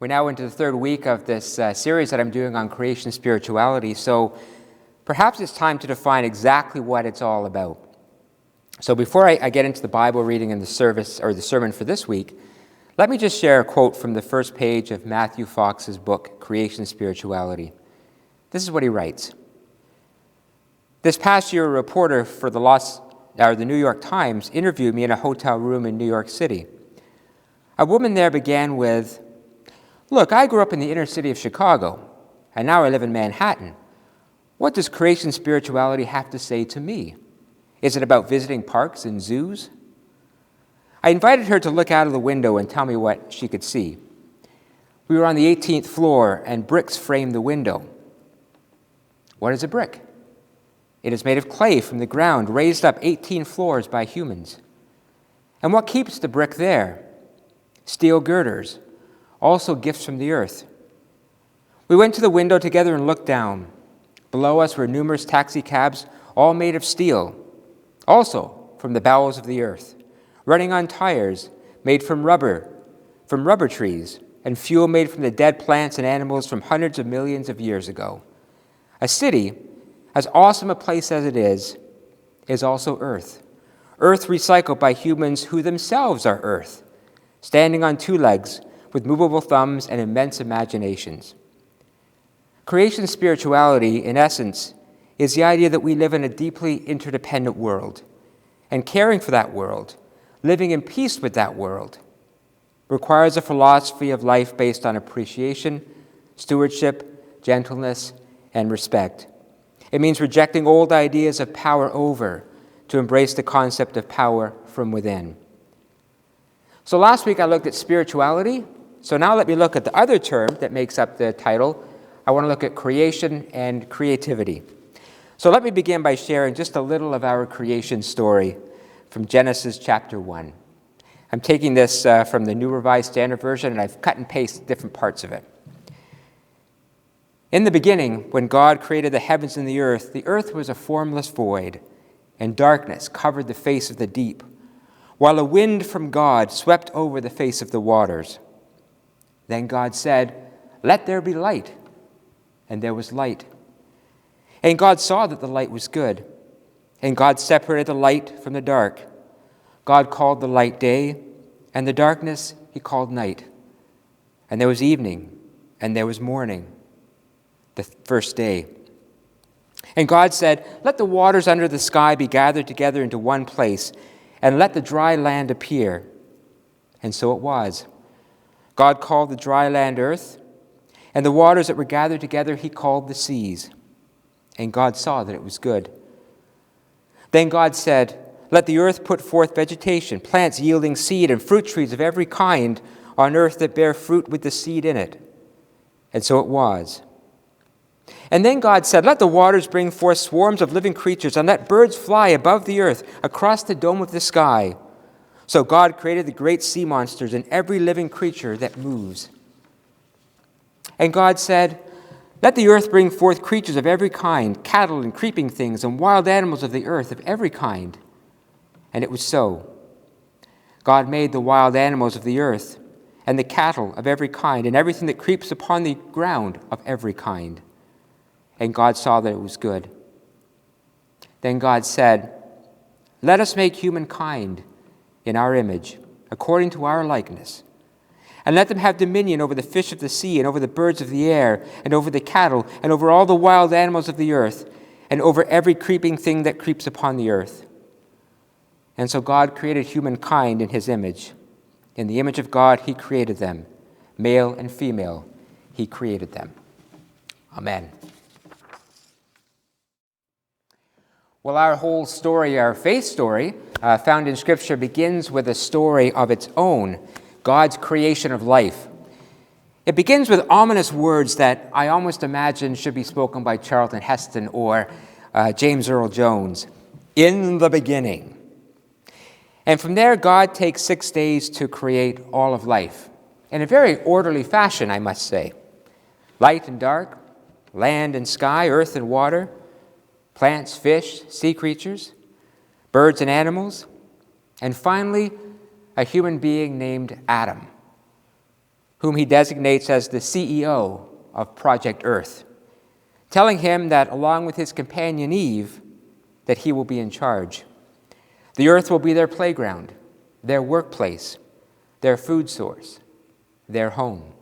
We're now into the third week of this series that I'm doing on creation spirituality, so perhaps it's time to define exactly what it's all about. So before I get into the Bible reading and the service or the sermon for this week, let me just share a quote from the first page of Matthew Fox's book, Creation Spirituality. This is what he writes. This past year, a reporter for the New York Times interviewed me in a hotel room in New York City. A woman there began with, "Look, I grew up in the inner city of Chicago, and now I live in Manhattan. What does creation spirituality have to say to me? Is it about visiting parks and zoos?" I invited her to look out of the window and tell me what she could see. We were on the 18th floor, and bricks framed the window. What is a brick? It is made of clay from the ground, raised up 18 floors by humans. And what keeps the brick there? Steel girders, also gifts from the earth. We went to the window together and looked down. Below us were numerous taxi cabs, all made of steel, also from the bowels of the earth, running on tires made from rubber trees, and fuel made from the dead plants and animals from hundreds of millions of years ago. A city, as awesome a place as it is also earth. Earth recycled by humans who themselves are earth, standing on two legs with movable thumbs and immense imaginations. Creation spirituality, in essence, is the idea that we live in a deeply interdependent world, and caring for that world, living in peace with that world, requires a philosophy of life based on appreciation, stewardship, gentleness, and respect. It means rejecting old ideas of power over to embrace the concept of power from within. So last week I looked at spirituality. So now let me look at the other term that makes up the title. I want to look at creation and creativity. So let me begin by sharing just a little of our creation story from Genesis chapter 1. I'm taking this from the New Revised Standard Version, and I've cut and pasted different parts of it. In the beginning, when God created the heavens and the earth was a formless void, and darkness covered the face of the deep, while a wind from God swept over the face of the waters. Then God said, "Let there be light." And there was light. And God saw that the light was good. And God separated the light from the dark. God called the light day, and the darkness he called night. And there was evening, and there was morning, the first day. And God said, "Let the waters under the sky be gathered together into one place, and let the dry land appear." And so it was. God called the dry land earth, and the waters that were gathered together he called the seas. And God saw that it was good. Then God said, "Let the earth put forth vegetation, plants yielding seed, and fruit trees of every kind on earth that bear fruit with the seed in it." And so it was. And then God said, "Let the waters bring forth swarms of living creatures, and let birds fly above the earth across the dome of the sky." So God created the great sea monsters and every living creature that moves. And God said, "Let the earth bring forth creatures of every kind, cattle and creeping things, and wild animals of the earth of every kind." And it was so. God made the wild animals of the earth, and the cattle of every kind, and everything that creeps upon the ground of every kind. And God saw that it was good. Then God said, "Let us make humankind in our image, according to our likeness. And let them have dominion over the fish of the sea, and over the birds of the air, and over the cattle, and over all the wild animals of the earth, and over every creeping thing that creeps upon the earth." And so God created humankind in his image. In the image of God he created them. Male and female he created them. Amen. Well, our whole story, our faith story, found in Scripture, begins with a story of its own, God's creation of life. It begins with ominous words that I almost imagine should be spoken by Charlton Heston or James Earl Jones. In the beginning. And from there, God takes 6 days to create all of life, in a very orderly fashion, I must say. Light and dark, land and sky, earth and water, plants, fish, sea creatures, birds and animals, and finally, a human being named Adam, whom he designates as the CEO of Project Earth, telling him that along with his companion Eve, that he will be in charge. The earth will be their playground, their workplace, their food source, their home.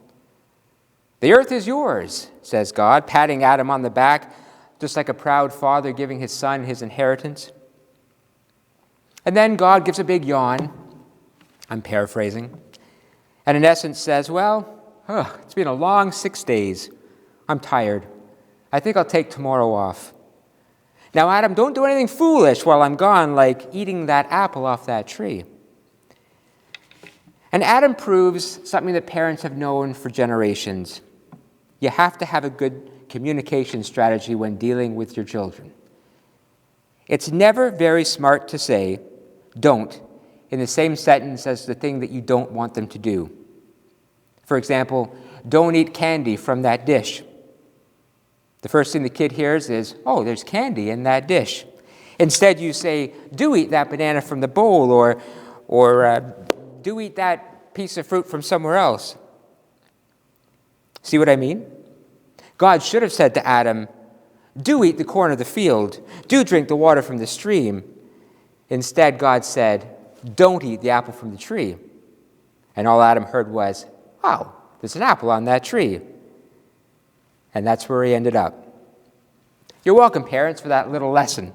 The earth is yours, says God, patting Adam on the back, just like a proud father giving his son his inheritance. And then God gives a big yawn. I'm paraphrasing. And in essence says, it's been a long 6 days. I'm tired. I think I'll take tomorrow off. Now, Adam, don't do anything foolish while I'm gone, like eating that apple off that tree. And Adam proves something that parents have known for generations. You have to have a good communication strategy when dealing with your children. It's never very smart to say, don't, in the same sentence as the thing that you don't want them to do. For example, don't eat candy from that dish. The first thing the kid hears is, oh, there's candy in that dish. Instead, you say, do eat that banana from the bowl, or do eat that piece of fruit from somewhere else. See what I mean? God should have said to Adam, do eat the corn of the field, do drink the water from the stream. Instead, God said, don't eat the apple from the tree. And all Adam heard was, oh, there's an apple on that tree. And that's where he ended up. You're welcome, parents, for that little lesson.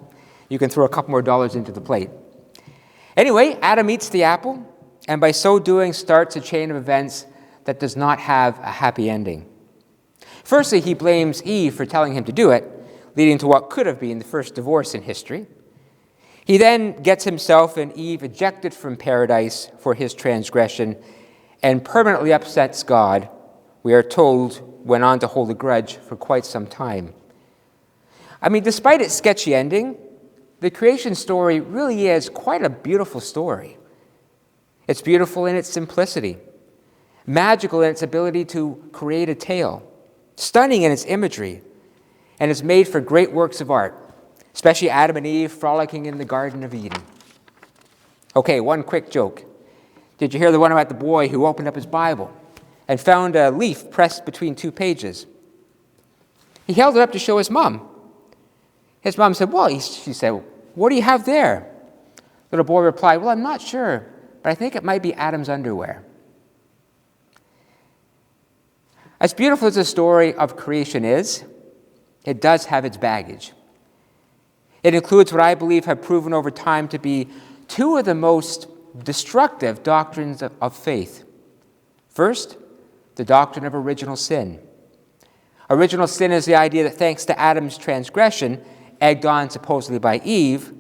You can throw a couple more dollars into the plate. Anyway, Adam eats the apple, and by so doing starts a chain of events that does not have a happy ending. Firstly, he blames Eve for telling him to do it, leading to what could have been the first divorce in history. He then gets himself and Eve ejected from paradise for his transgression and permanently upsets God. We are told went on to hold a grudge for quite some time. I mean, despite its sketchy ending, the creation story really is quite a beautiful story. It's beautiful in its simplicity, magical in its ability to create a tale, stunning in its imagery, and it's made for great works of art, especially Adam and Eve frolicking in the Garden of Eden. Okay, one quick joke. Did you hear the one about the boy who opened up his Bible and found a leaf pressed between two pages? He held it up to show his mom. His mom said, she said, what do you have there? The little boy replied, I'm not sure, but I think it might be Adam's underwear. As beautiful as the story of creation is, it does have its baggage. It includes what I believe have proven over time to be two of the most destructive doctrines of faith. First, the doctrine of original sin. Original sin is the idea that thanks to Adam's transgression, egged on supposedly by Eve,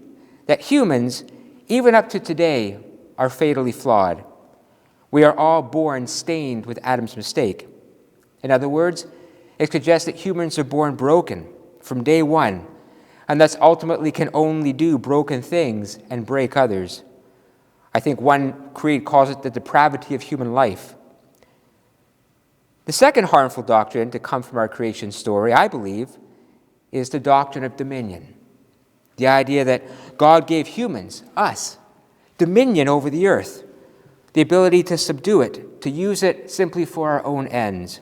that humans, even up to today, are fatally flawed. We are all born stained with Adam's mistake. In other words, it suggests that humans are born broken from day one, and thus ultimately can only do broken things and break others. I think one creed calls it the depravity of human life. The second harmful doctrine to come from our creation story, I believe, is the doctrine of dominion. The idea that God gave humans, us, dominion over the earth, the ability to subdue it, to use it simply for our own ends.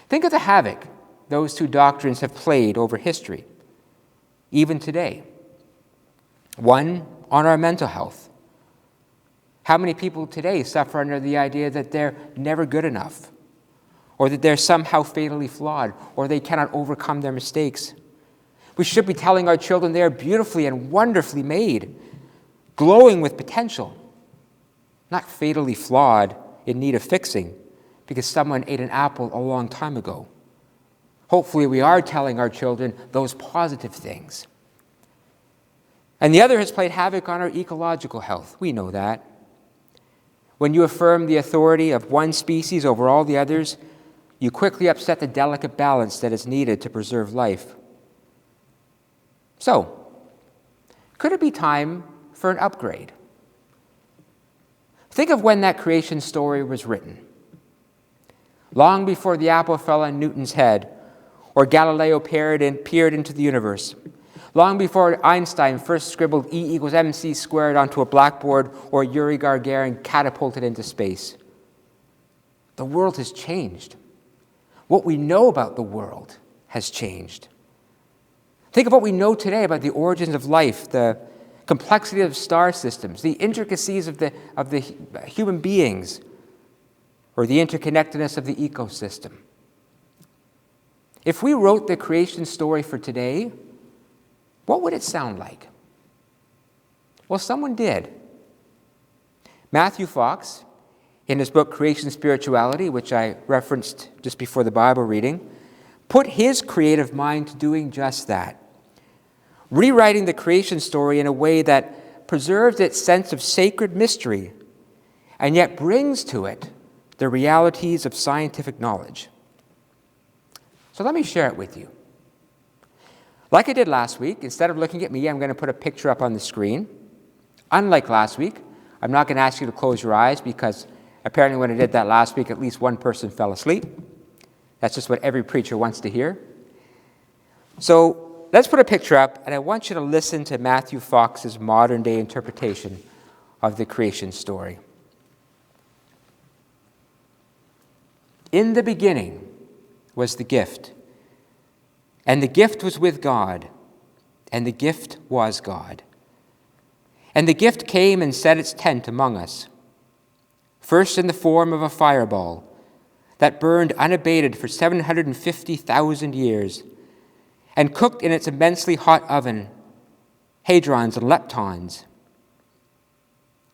Think of the havoc those two doctrines have played over history, even today. One, on our mental health. How many people today suffer under the idea that they're never good enough, or that they're somehow fatally flawed, or they cannot overcome their mistakes? We should be telling our children they are beautifully and wonderfully made, glowing with potential, not fatally flawed, in need of fixing, because someone ate an apple a long time ago. Hopefully we are telling our children those positive things. And the other has played havoc on our ecological health. We know that. When you affirm the authority of one species over all the others, you quickly upset the delicate balance that is needed to preserve life. So, could it be time for an upgrade? Think of when that creation story was written. Long before the apple fell on Newton's head, or Galileo peered into the universe. Long before Einstein first scribbled E = mc² onto a blackboard, or Yuri Gagarin catapulted into space. The world has changed. What we know about the world has changed. Think of what we know today about the origins of life, the complexity of star systems, the intricacies of the human beings, or the interconnectedness of the ecosystem. If we wrote the creation story for today, what would it sound like? Well, someone did. Matthew Fox, in his book Creation Spirituality, which I referenced just before the Bible reading, put his creative mind to doing just that, rewriting the creation story in a way that preserves its sense of sacred mystery and yet brings to it the realities of scientific knowledge. So let me share it with you. Like I did last week, instead of looking at me, I'm going to put a picture up on the screen. Unlike last week, I'm not going to ask you to close your eyes because apparently when I did that last week, at least one person fell asleep. That's just what every preacher wants to hear. So let's put a picture up, and I want you to listen to Matthew Fox's modern-day interpretation of the creation story. In the beginning was the gift, and the gift was with God, and the gift was God. And the gift came and set its tent among us, first in the form of a fireball that burned unabated for 750,000 years, and cooked in its immensely hot oven hadrons and leptons.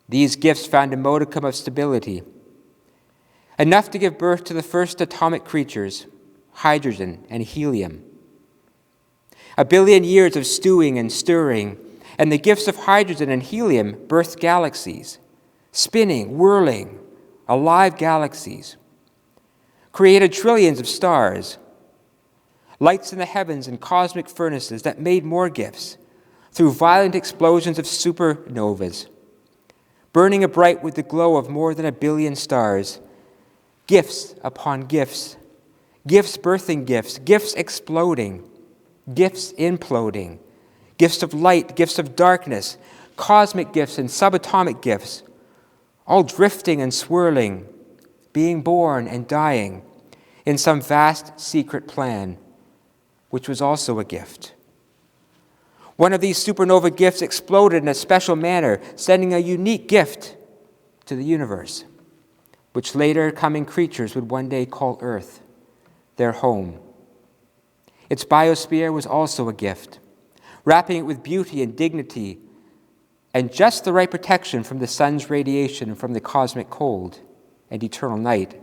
These gifts found a modicum of stability, enough to give birth to the first atomic creatures, hydrogen and helium. A billion years of stewing and stirring, and the gifts of hydrogen and helium birthed galaxies, spinning, whirling, alive galaxies, created trillions of stars, lights in the heavens and cosmic furnaces that made more gifts through violent explosions of supernovas, burning bright with the glow of more than 1 billion stars, gifts upon gifts, gifts birthing gifts, gifts exploding, gifts imploding, gifts of light, gifts of darkness, cosmic gifts and subatomic gifts, all drifting and swirling, being born and dying in some vast secret plan, which was also a gift. One of these supernova gifts exploded in a special manner, sending a unique gift to the universe, which later coming creatures would one day call Earth their home. Its biosphere was also a gift, wrapping it with beauty and dignity and just the right protection from the sun's radiation and from the cosmic cold and eternal night.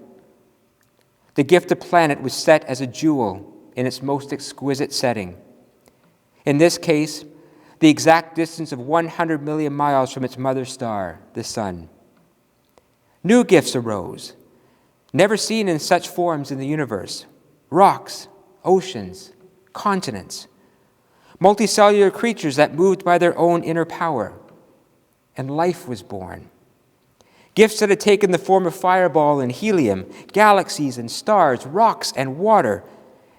The gifted planet was set as a jewel in its most exquisite setting. In this case, the exact distance of 100 million miles from its mother star, the sun. New gifts arose, never seen in such forms in the universe. Rocks, oceans, continents, multicellular creatures that moved by their own inner power, and life was born. Gifts that had taken the form of fireball and helium, galaxies and stars, rocks and water,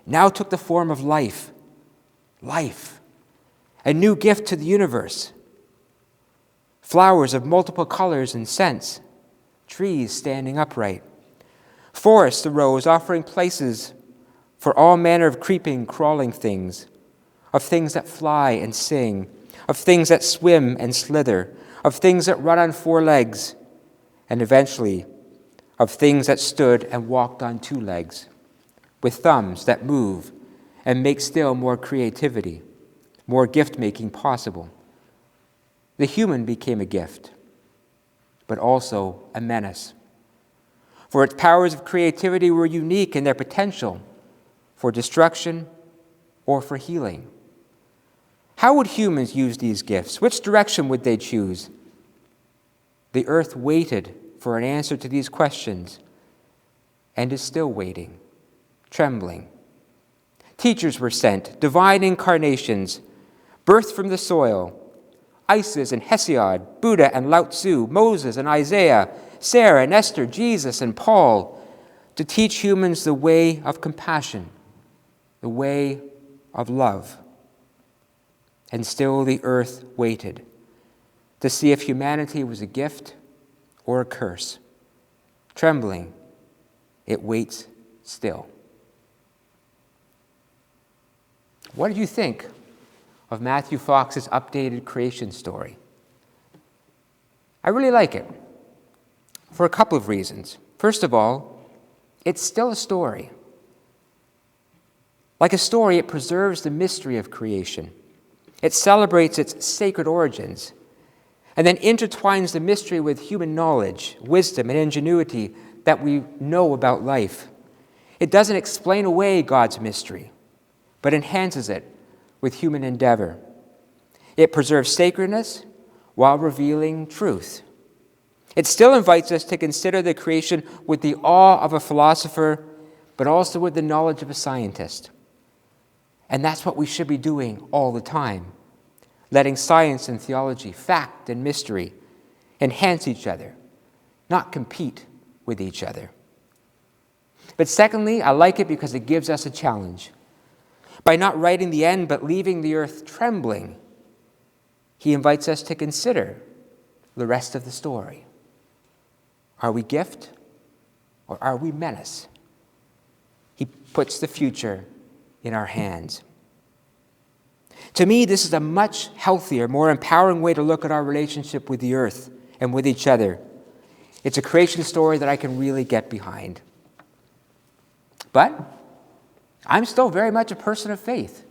now took the form of life. Life, a new gift to the universe. Flowers of multiple colors and scents, trees standing upright. Forests arose, offering places for all manner of creeping, crawling things, of things that fly and sing, of things that swim and slither, of things that run on 4 legs, and eventually of things that stood and walked on 2 legs, with thumbs that move and make still more creativity, more gift-making possible. The human became a gift, but also a menace. For its powers of creativity were unique in their potential for destruction or for healing. How would humans use these gifts? Which direction would they choose? The earth waited for an answer to these questions and is still waiting, trembling. Teachers were sent, divine incarnations, birthed from the soil, Isis and Hesiod, Buddha and Lao Tzu, Moses and Isaiah, Sarah and Esther, Jesus and Paul, to teach humans the way of compassion, the way of love. And still the earth waited to see if humanity was a gift or a curse, trembling it waits still. What did you think of Matthew Fox's updated creation story? I really like it for a couple of reasons. First of all, it's still a story. Like a story, it preserves the mystery of creation. It celebrates its sacred origins and then intertwines the mystery with human knowledge, wisdom, and ingenuity that we know about life. It doesn't explain away God's mystery, but enhances it with human endeavor. It preserves sacredness while revealing truth. It still invites us to consider the creation with the awe of a philosopher, but also with the knowledge of a scientist. And that's what we should be doing all the time, letting science and theology, fact and mystery, enhance each other, not compete with each other. But secondly, I like it because it gives us a challenge. By not writing the end but leaving the earth trembling, he invites us to consider the rest of the story. Are we gift or are we menace? He puts the future in our hands. To me, this is a much healthier, more empowering way to look at our relationship with the earth and with each other. It's a creation story that I can really get behind. But I'm still very much a person of faith.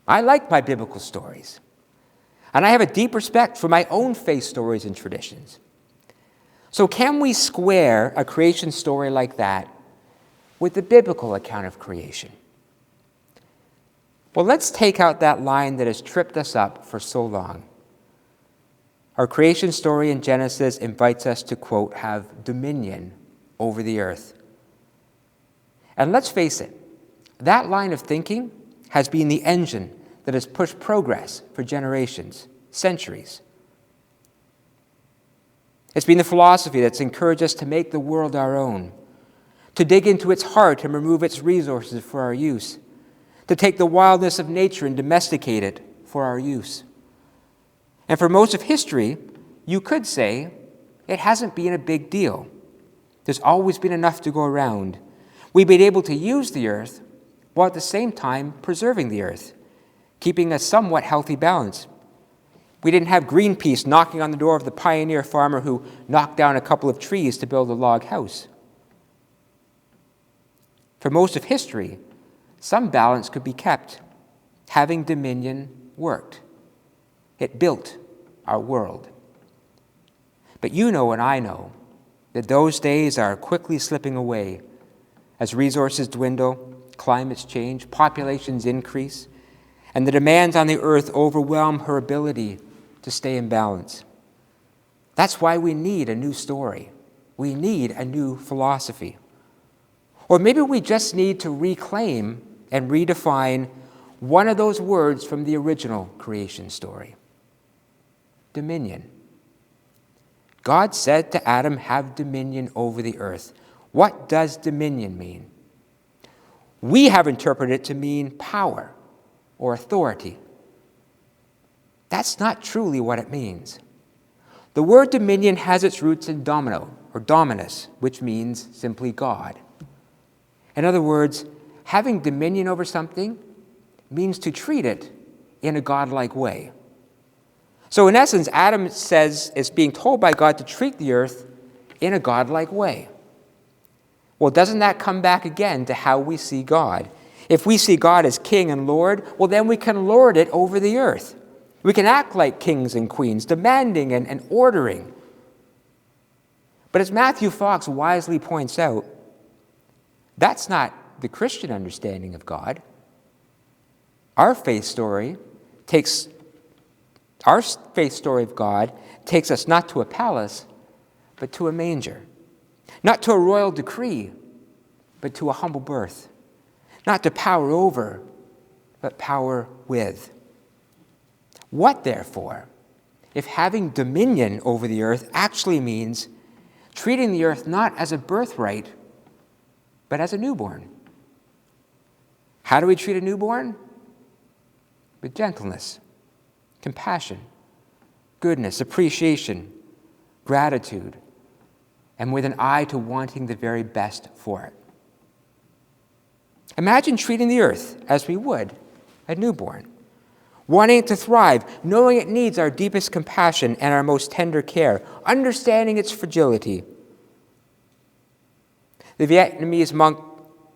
I like my biblical stories. And I have a deep respect for my own faith stories and traditions. So can we square a creation story like that with the biblical account of creation? Well, let's take out that line that has tripped us up for so long. Our creation story in Genesis invites us to, quote, have dominion over the earth. And let's face it, that line of thinking has been the engine that has pushed progress for generations, centuries. It's been the philosophy that's encouraged us to make the world our own, to dig into its heart and remove its resources for our use, to take the wildness of nature and domesticate it for our use. And for most of history, you could say it hasn't been a big deal. There's always been enough to go around. We've been able to use the earth while at the same time preserving the earth, keeping a somewhat healthy balance. We didn't have Greenpeace knocking on the door of the pioneer farmer who knocked down a couple of trees to build a log house. For most of history, some balance could be kept. Having dominion worked. It built our world. But you know and I know that those days are quickly slipping away as resources dwindle, climates change, populations increase, and the demands on the earth overwhelm her ability to stay in balance. That's why we need a new story. We need a new philosophy. Or maybe we just need to reclaim and redefine one of those words from the original creation story. Dominion. God said to Adam, have dominion over the earth. What does dominion mean? We have interpreted it to mean power or authority. That's not truly what it means. The word dominion has its roots in domino or dominus, which means simply God. In other words, having dominion over something means to treat it in a godlike way. So in essence, Adam is being told by God to treat the earth in a godlike way. Well, doesn't that come back again to how we see God? If we see God as King and Lord, well, then we can lord it over the earth. We can act like kings and queens, demanding and ordering. But as Matthew Fox wisely points out, that's not the Christian understanding of God. Our faith story of God takes us not to a palace, but to a manger. Not to a royal decree, but to a humble birth. Not to power over, but power with. What, therefore, if having dominion over the earth actually means treating the earth not as a birthright, but as a newborn? How do we treat a newborn? With gentleness, compassion, goodness, appreciation, gratitude, and with an eye to wanting the very best for it. Imagine treating the earth as we would a newborn, wanting it to thrive, knowing it needs our deepest compassion and our most tender care, understanding its fragility. The Vietnamese monk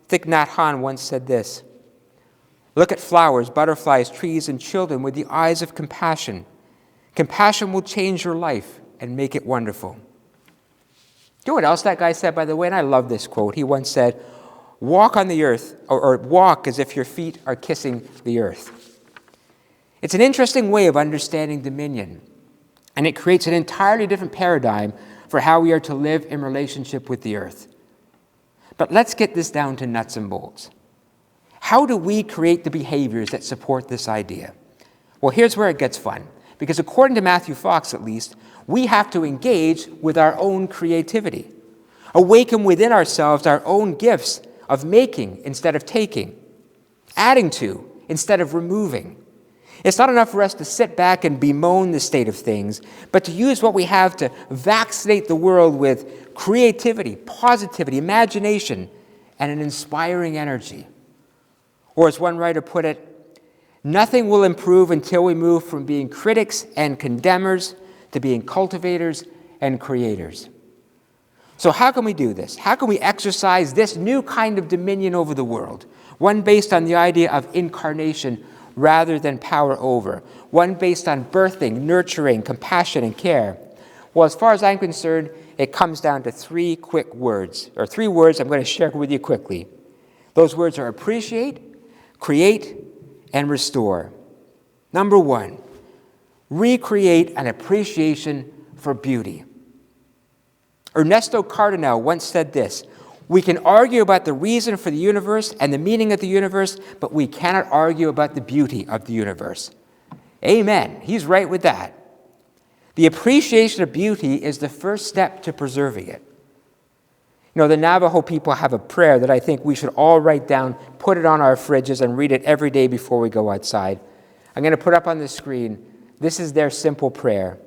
Thich Nhat Hanh once said this: "Look at flowers, butterflies, trees, and children with the eyes of compassion. Compassion will change your life and make it wonderful." You know what else that guy said, by the way? And I love this quote. He once said, "Walk on the earth, or walk as if your feet are kissing the earth." It's an interesting way of understanding dominion, and it creates an entirely different paradigm for how we are to live in relationship with the earth. But let's get this down to nuts and bolts. How do we create the behaviors that support this idea? Well, here's where it gets fun, because according to Matthew Fox, at least, we have to engage with our own creativity, awaken within ourselves our own gifts of making instead of taking, adding to instead of removing. It's not enough for us to sit back and bemoan the state of things, but to use what we have to vaccinate the world with creativity, positivity, imagination, and an inspiring energy. Or as one writer put it, nothing will improve until we move from being critics and condemners to being cultivators and creators. So how can we do this? How can we exercise this new kind of dominion over the world? One based on the idea of incarnation rather than power over. One based on birthing, nurturing, compassion, and care. Well, as far as I'm concerned, it comes down to three words I'm going to share with you quickly. Those words are appreciate, create, and restore. Number one, recreate an appreciation for beauty. Ernesto Cardenal once said this: "We can argue about the reason for the universe and the meaning of the universe, but we cannot argue about the beauty of the universe." Amen. He's right with that. The appreciation of beauty is the first step to preserving it. You know, the Navajo people have a prayer that I think we should all write down, put it on our fridges, and read it every day before we go outside. I'm going to put up on the screen. This is their simple prayer.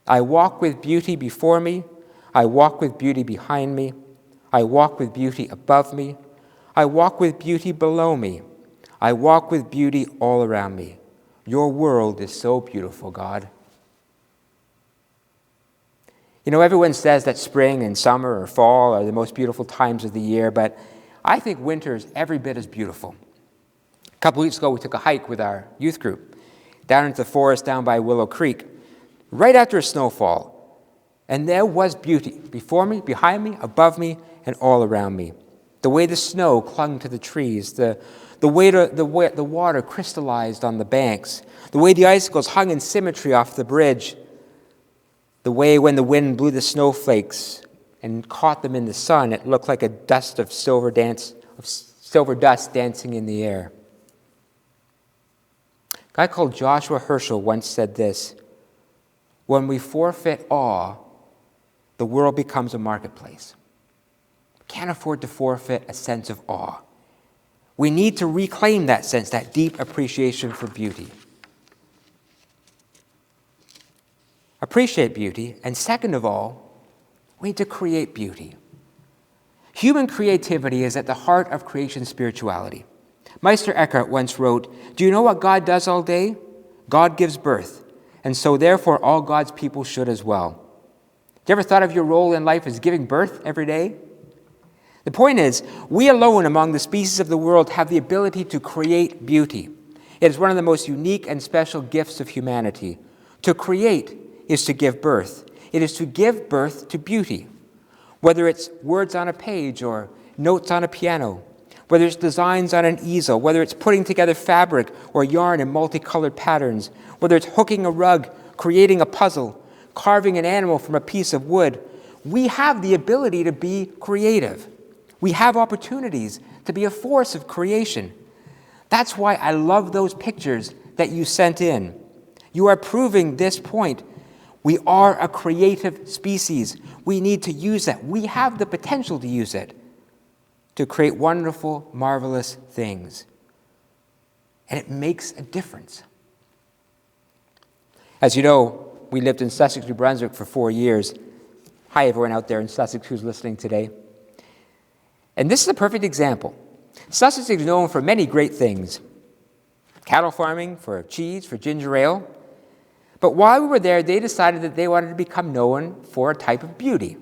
"I walk with beauty before me. I walk with beauty behind me. I walk with beauty above me. I walk with beauty below me. I walk with beauty all around me. Your world is so beautiful, God." You know, everyone says that spring and summer or fall are the most beautiful times of the year, but I think winter is every bit as beautiful. A couple weeks ago, we took a hike with our youth group down into the forest down by Willow Creek, right after a snowfall. And there was beauty before me, behind me, above me, and all around me. The way the snow clung to the trees, the way the water crystallized on the banks, the way the icicles hung in symmetry off the bridge, the way when the wind blew the snowflakes and caught them in the sun, it looked like a dust of silver dust dancing in the air. A guy called Joshua Herschel once said this: "When we forfeit awe, the world becomes a marketplace." Can't afford to forfeit a sense of awe. We need to reclaim that sense, that deep appreciation for beauty. Appreciate beauty, and second of all, we need to create beauty. Human creativity is at the heart of creation spirituality. Meister Eckhart once wrote, "Do you know what God does all day? God gives birth, and so therefore all God's people should as well." You ever thought of your role in life as giving birth every day? The point is, we alone among the species of the world have the ability to create beauty. It is one of the most unique and special gifts of humanity. To create is to give birth. It is to give birth to beauty. Whether it's words on a page or notes on a piano, whether it's designs on an easel, whether it's putting together fabric or yarn in multicolored patterns, whether it's hooking a rug, creating a puzzle, carving an animal from a piece of wood, we have the ability to be creative. We have opportunities to be a force of creation. That's why I love those pictures that you sent in. You are proving this point. We are a creative species. We need to use that. We have the potential to use it to create wonderful, marvelous things. And it makes a difference. As you know, we lived in Sussex, New Brunswick for 4 years. Hi, everyone out there in Sussex who's listening today. And this is a perfect example. Sussex is known for many great things. Cattle farming, for cheese, for ginger ale. But while we were there, they decided that they wanted to become known for a type of beauty.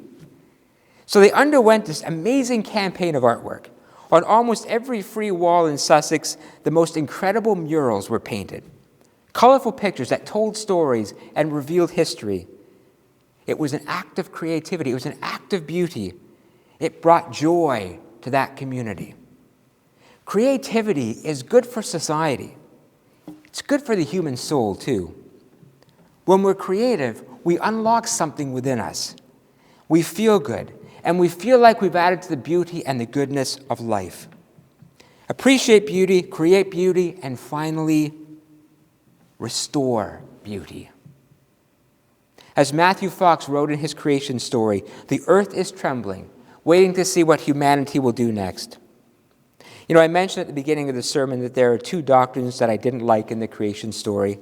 So they underwent this amazing campaign of artwork. On almost every free wall in Sussex, the most incredible murals were painted. Colorful pictures that told stories and revealed history. It was an act of creativity. It was an act of beauty. It brought joy to that community. Creativity is good for society. It's good for the human soul, too. When we're creative, we unlock something within us. We feel good, and we feel like we've added to the beauty and the goodness of life. Appreciate beauty, create beauty, and finally, restore beauty. As Matthew Fox wrote in his creation story, the earth is trembling, waiting to see what humanity will do next. I mentioned at the beginning of the sermon that there are two doctrines that I didn't like in the creation story.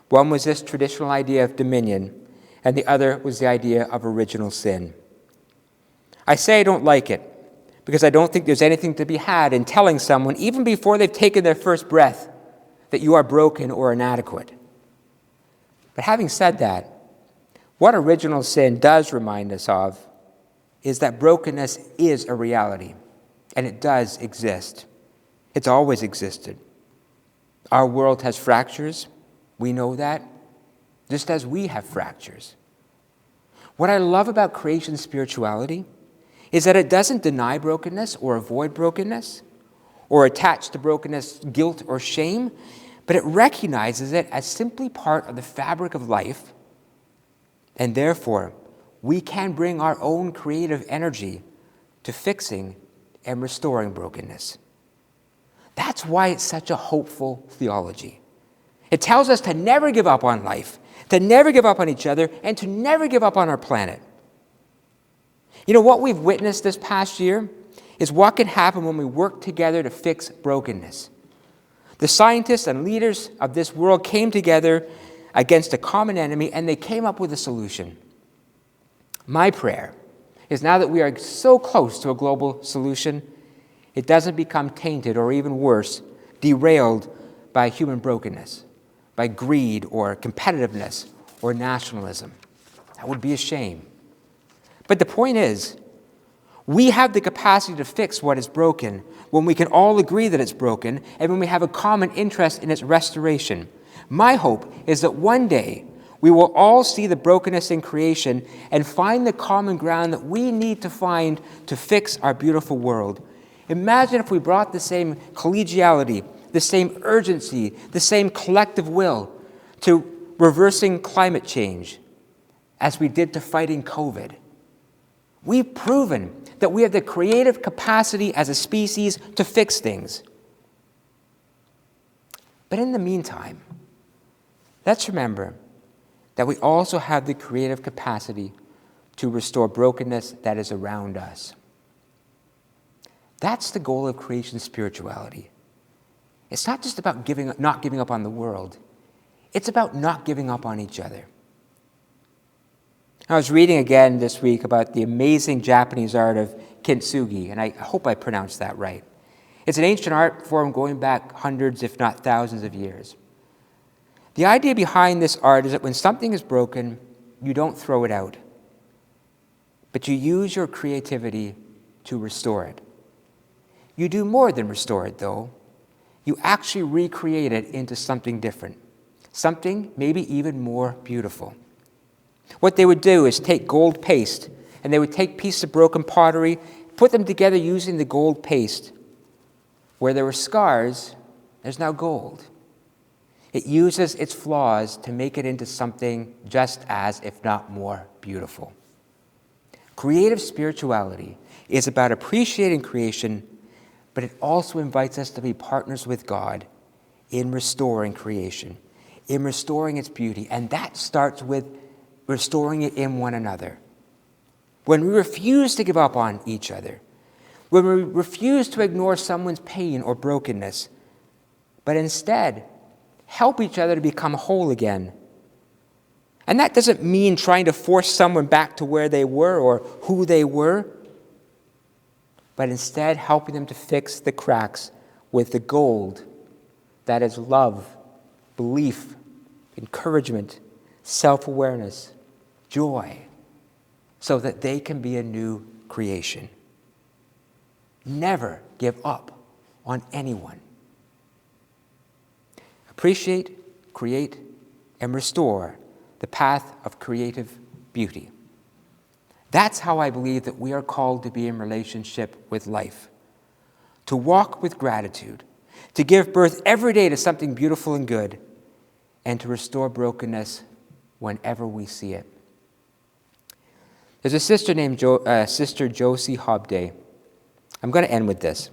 One was this traditional idea of dominion, and the other was the idea of original sin. I say I don't like it because I don't think there's anything to be had in telling someone, even before they've taken their first breath, that you are broken or inadequate. But having said that, what original sin does remind us of is that brokenness is a reality, and it does exist. It's always existed. Our world has fractures. We know that, just as we have fractures. What I love about creation spirituality is that it doesn't deny brokenness or avoid brokenness or attach to brokenness guilt or shame, but it recognizes it as simply part of the fabric of life, and therefore we can bring our own creative energy to fixing and restoring brokenness. That's why it's such a hopeful theology. It tells us to never give up on life, to never give up on each other, and to never give up on our planet. What we've witnessed this past year is what can happen when we work together to fix brokenness. The scientists and leaders of this world came together against a common enemy, and they came up with a solution. My prayer is now that we are so close to a global solution, it doesn't become tainted or even worse, derailed by human brokenness, by greed or competitiveness or nationalism. That would be a shame. But the point is, we have the capacity to fix what is broken when we can all agree that it's broken and when we have a common interest in its restoration. My hope is that one day we will all see the brokenness in creation and find the common ground that we need to find to fix our beautiful world. Imagine if we brought the same collegiality, the same urgency, the same collective will to reversing climate change as we did to fighting COVID. We've proven that we have the creative capacity as a species to fix things. But in the meantime, let's remember that we also have the creative capacity to restore brokenness that is around us. That's the goal of creation spirituality. It's not just about not giving up on the world. It's about not giving up on each other. I was reading again this week about the amazing Japanese art of kintsugi, and I hope I pronounced that right. It's an ancient art form going back hundreds, if not thousands of years. The idea behind this art is that when something is broken, you don't throw it out, but you use your creativity to restore it. You do more than restore it, though. You actually recreate it into something different, something maybe even more beautiful. What they would do is take gold paste, and they would take pieces of broken pottery, put them together using the gold paste. Where there were scars, there's now gold. It uses its flaws to make it into something just as, if not more, beautiful. Creative spirituality is about appreciating creation, but it also invites us to be partners with God in restoring creation, in restoring its beauty, and that starts with restoring it in one another. When we refuse to give up on each other, when we refuse to ignore someone's pain or brokenness, but instead help each other to become whole again, And that doesn't mean trying to force someone back to where they were or who they were, but instead helping them to fix the cracks with the gold that is love, belief, encouragement, self-awareness, joy, so that they can be a new creation. Never give up on anyone. Appreciate, create, and restore the path of creative beauty. That's how I believe that we are called to be in relationship with life. To walk with gratitude, to give birth every day to something beautiful and good, and to restore brokenness whenever we see it. There's a sister named Sister Josie Hobday. I'm going to end with this.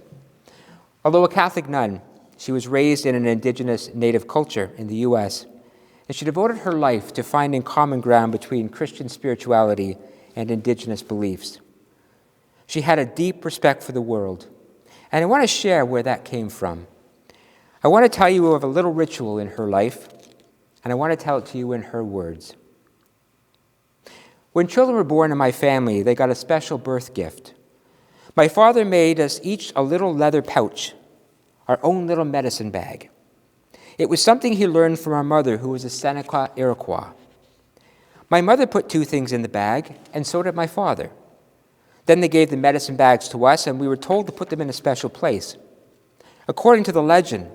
Although a Catholic nun, she was raised in an indigenous native culture in the U.S., and she devoted her life to finding common ground between Christian spirituality and indigenous beliefs. She had a deep respect for the world, and I want to share where that came from. I want to tell you of a little ritual in her life, and I want to tell it to you in her words. When children were born in my family, they got a special birth gift. My father made us each a little leather pouch, our own little medicine bag. It was something he learned from our mother, who was a Seneca Iroquois. My mother put 2 things in the bag, and so did my father. Then they gave the medicine bags to us, and we were told to put them in a special place. According to the legend,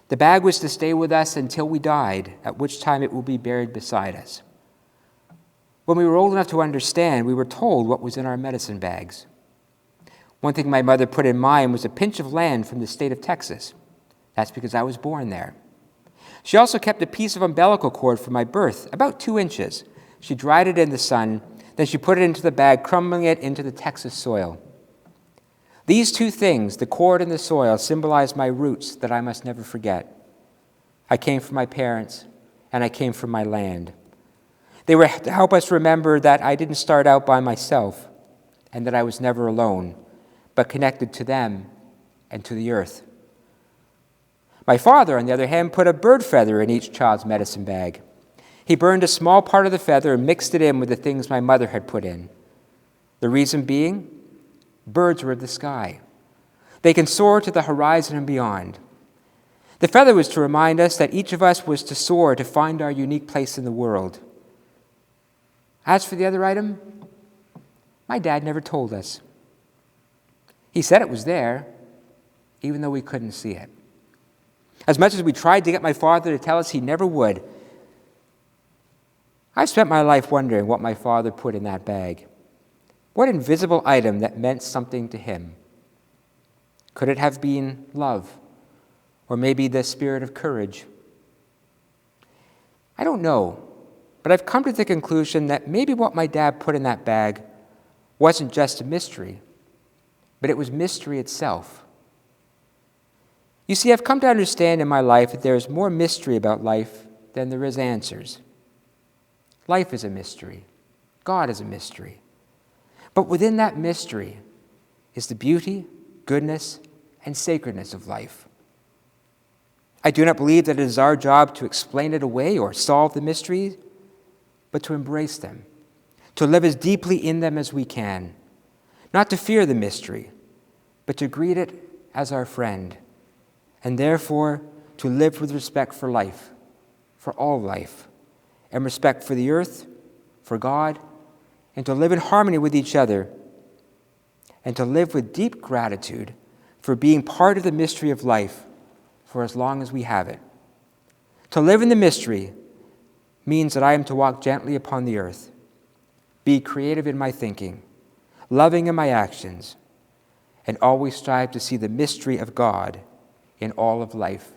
the bag was to stay with us until we died, at which time it will be buried beside us. When we were old enough to understand, we were told what was in our medicine bags. One thing my mother put in mine was a pinch of land from the state of Texas. That's because I was born there. She also kept a piece of umbilical cord from my birth, about 2 inches. She dried it in the sun, then she put it into the bag, crumbling it into the Texas soil. These 2 things, the cord and the soil, symbolize my roots that I must never forget. I came from my parents, and I came from my land. They were to help us remember that I didn't start out by myself, and that I was never alone, but connected to them and to the earth. My father, on the other hand, put a bird feather in each child's medicine bag. He burned a small part of the feather and mixed it in with the things my mother had put in. The reason being, birds are of the sky. They can soar to the horizon and beyond. The feather was to remind us that each of us was to soar to find our unique place in the world. As for the other item, my dad never told us. He said it was there, even though we couldn't see it. As much as we tried to get my father to tell us, he never would. I've spent my life wondering what my father put in that bag. What invisible item that meant something to him? Could it have been love? Or maybe the spirit of courage? I don't know, but I've come to the conclusion that maybe what my dad put in that bag wasn't just a mystery, but it was mystery itself. You see, I've come to understand in my life that there is more mystery about life than there is answers. Life is a mystery. God is a mystery. But within that mystery is the beauty, goodness, and sacredness of life. I do not believe that it is our job to explain it away or solve the mysteries, but to embrace them, to live as deeply in them as we can, not to fear the mystery, but to greet it as our friend, and therefore to live with respect for life, for all life, and respect for the earth, for God, and to live in harmony with each other, and to live with deep gratitude for being part of the mystery of life for as long as we have it. To live in the mystery means that I am to walk gently upon the earth, be creative in my thinking, loving in my actions, and always strive to see the mystery of God in all of life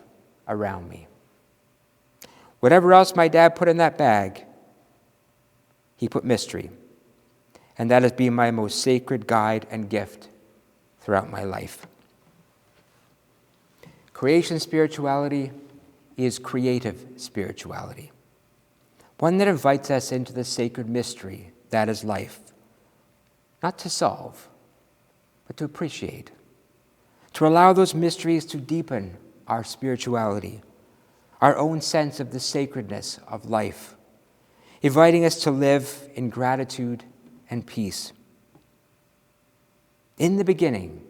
around me. Whatever else my dad put in that bag, he put mystery, and that has been my most sacred guide and gift throughout my life. Creation spirituality is creative spirituality, one that invites us into the sacred mystery that is life, not to solve, but to appreciate, to allow those mysteries to deepen our spirituality, our own sense of the sacredness of life. inviting us to live in gratitude and peace. In the beginning,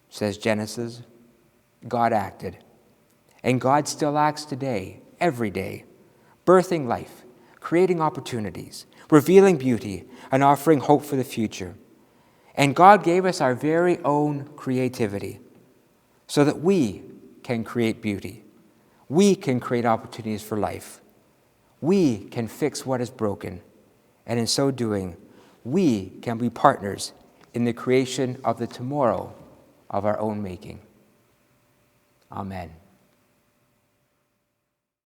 says Genesis, God acted. And God still acts today, every day, birthing life, creating opportunities, revealing beauty, and offering hope for the future. And God gave us our very own creativity so that we can create beauty. We can create opportunities for life. We can fix what is broken. And in so doing, we can be partners in the creation of the tomorrow of our own making. Amen.